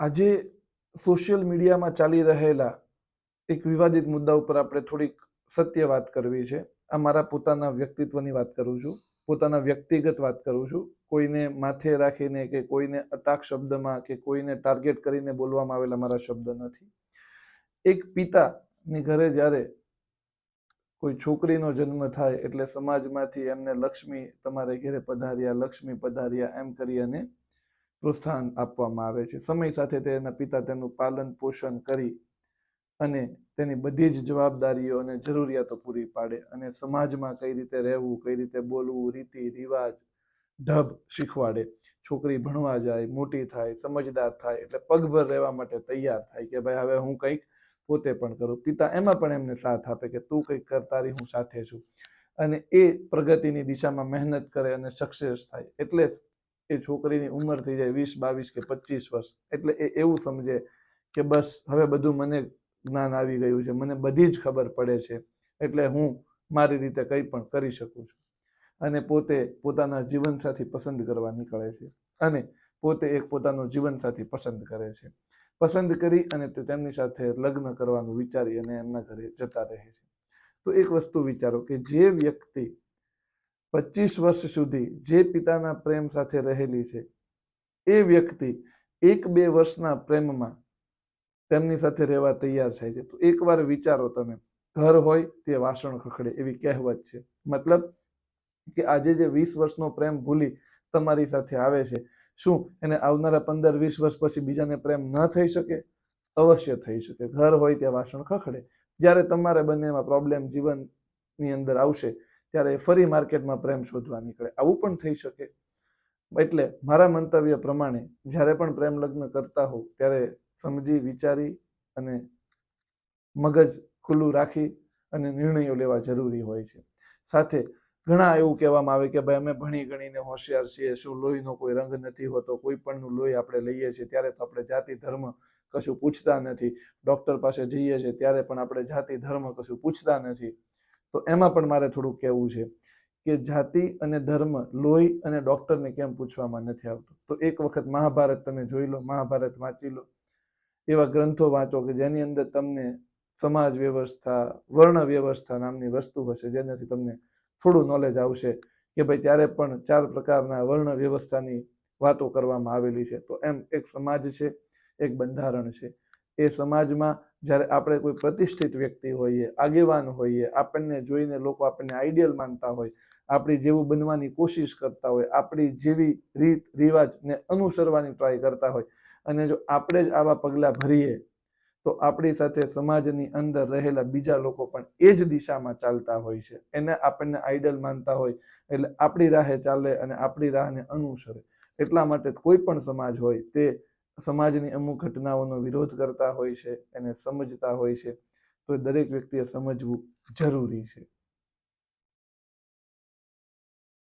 આજે સોશિયલ મીડિયામાં ચાલી રહેલા એક વિવાદિત મુદ્દા ઉપર આપણે થોડીક સત્ય વાત કરવી છે. આ મારા પોતાના વ્યક્તિત્વની વાત કરું છું, પોતાના વ્યક્તિગત વાત કરું છું. કોઈને માથે રાખીને કે કોઈને અટાક શબ્દમાં કે કોઈને ટાર્ગેટ કરીને બોલવામાં આવેલા મારા શબ્દ નથી. એક પિતાની ઘરે જ્યારે કોઈ છોકરીનો જન્મ થાય એટલે સમાજમાંથી એમને લક્ષ્મી તમારે ઘરે પધાર્યા, લક્ષ્મી પધાર્યા એમ કરી અને પ્રોત્સાહન આપવામાં આવે છે. સમય સાથે તેના પિતા તેનું પાલન પોષણ કરી અને તેની બધી જ જવાબદારીઓ અને જરૂરિયાતો પૂરી પાડે અને સમાજમાં કઈ રીતે રહેવું, કઈ રીતે બોલવું, રીતિ રિવાજ ઢબ શીખવાડે. છોકરી ભણવા જાય, મોટી થાય, સમજદાર થાય એટલે પગભર રહેવા માટે તૈયાર થાય કે ભાઈ હવે હું કંઈક પોતે પણ કરું. પિતા એમાં પણ એમને સાથ આપે કે તું કંઈક કર, તારી હું સાથે છું. અને એ પ્રગતિની દિશામાં મહેનત કરે અને સક્સેસ થાય. એટલે એ છોકરીની ઉંમર થઈ જાય 20, 22 કે 25 વર્ષ એટલે એ એવું સમજે કે બસ હવે બધું મને જ્ઞાન આવી ગયું છે, મને બધી જ ખબર પડે છે, એટલે હું મારી રીતે કંઈ પણ કરી શકું છું. અને પોતે પોતાના જીવનસાથી પસંદ કરવા નીકળે છે અને પોતે એક પોતાનો જીવનસાથી પસંદ કરે છે. પસંદ કરી અને તેમની સાથે લગ્ન કરવાનું વિચારી અને એમના ઘરે જતા રહે છે. તો એક વસ્તુ વિચારો કે જે વ્યક્તિ 25 વર્ષ સુધી જે પિતાના પ્રેમ સાથે રહેલી છે એ વ્યક્તિ 1-2 વર્ષના પ્રેમમાં તેમની સાથે રહેવા તૈયાર થાય છે. તો એકવાર વિચારો તમે, ઘર હોય તે વાસણ ખખડે એવી કહેવત છે. મતલબ કે આજે જે 20 વર્ષનો પ્રેમ ભૂલી તમારી સાથે આવે છે, શું એને આવનારા 15-20 વર્ષ પછી બીજાને પ્રેમ ન થઈ શકે? અવશ્ય થઈ શકે. ઘર હોય ત્યાં વાસણ ખખડે. જ્યારે તમારે બંનેમાં પ્રોબ્લેમ જીવનની અંદર આવશે ત્યારે ફરી માર્કેટમાં પ્રેમ શોધવા નીકળે. આવું પણ થઈ શકે. એટલે મારા મંતવ્ય પ્રમાણે જ્યારે પણ પ્રેમ લગ્ન કરતા હોવ ત્યારે સમજી વિચારી અને મગજ ખુલ્લું રાખી અને નિર્ણયો લેવા જરૂરી હોય છે. સાથે ઘણા એવું કહેવામાં આવે કે ભાઈ અમે ભણી ગણીને હોશિયાર છીએ, શું લોહીનો કોઈ રંગ નથી હોતો, કોઈ પણનું લોહી આપણે લઈએ છીએ ત્યારે તો આપણે જાતિ ધર્મ કશું પૂછતા નથી. ડૉક્ટર પાસે જઈએ છીએ ત્યારે પણ આપણે જાતિ ધર્મ કશું પૂછતા નથી. તો એમાં પણ મારે થોડુંક કહેવું છે કે જાતિ અને ધર્મ, લોહી અને ડૉક્ટરને કેમ પૂછવામાં નથી આવતું. તો એક વખત મહાભારત તમે જોઈ લો, મહાભારત વાંચી લો. એવા ગ્રંથો વાંચો કે જેની અંદર તમને સમાજ વ્યવસ્થા, વર્ણ વ્યવસ્થા નામની વસ્તુ હશે જેનાથી તમને થોડું નોલેજ આવશે કે ભાઈ ત્યારે પણ 4 પ્રકારના વર્ણ વ્યવસ્થાની વાતો કરવામાં આવેલી છે. તો એમ એક સમાજ છે, એક બંધારણ છે. એ સમાજમાં જ્યારે આપણે કોઈ પ્રતિષ્ઠિત વ્યક્તિ હોઈએ, આગેવાન હોઈએ, આપણને જોઈને લોકો આપણને આઈડિયલ માનતા હોય, આપણી જેવું બનવાની કોશિશ કરતા હોય, આપણી જેવી રીત રિવાજને અનુસરવાની ટ્રાય કરતા હોય અને જો આપણે જ આવા પગલાં ભરીએ તો આપણી સાથે સમાજની અંદર રહેલા બીજા લોકો પણ એ જ દિશામાં ચાલતા હોય છે. એને આપણને આઈડલ માનતા હોય એટલે આપણી રાહે ચાલે અને આપણી રાહને અનુસરે. એટલા માટે કોઈ પણ સમાજ હોય તે સમાજની અમુક ઘટનાઓનો વિરોધ કરતા હોય છે, એને સમજતા હોય છે. તો દરેક વ્યક્તિએ સમજવું જરૂરી છે.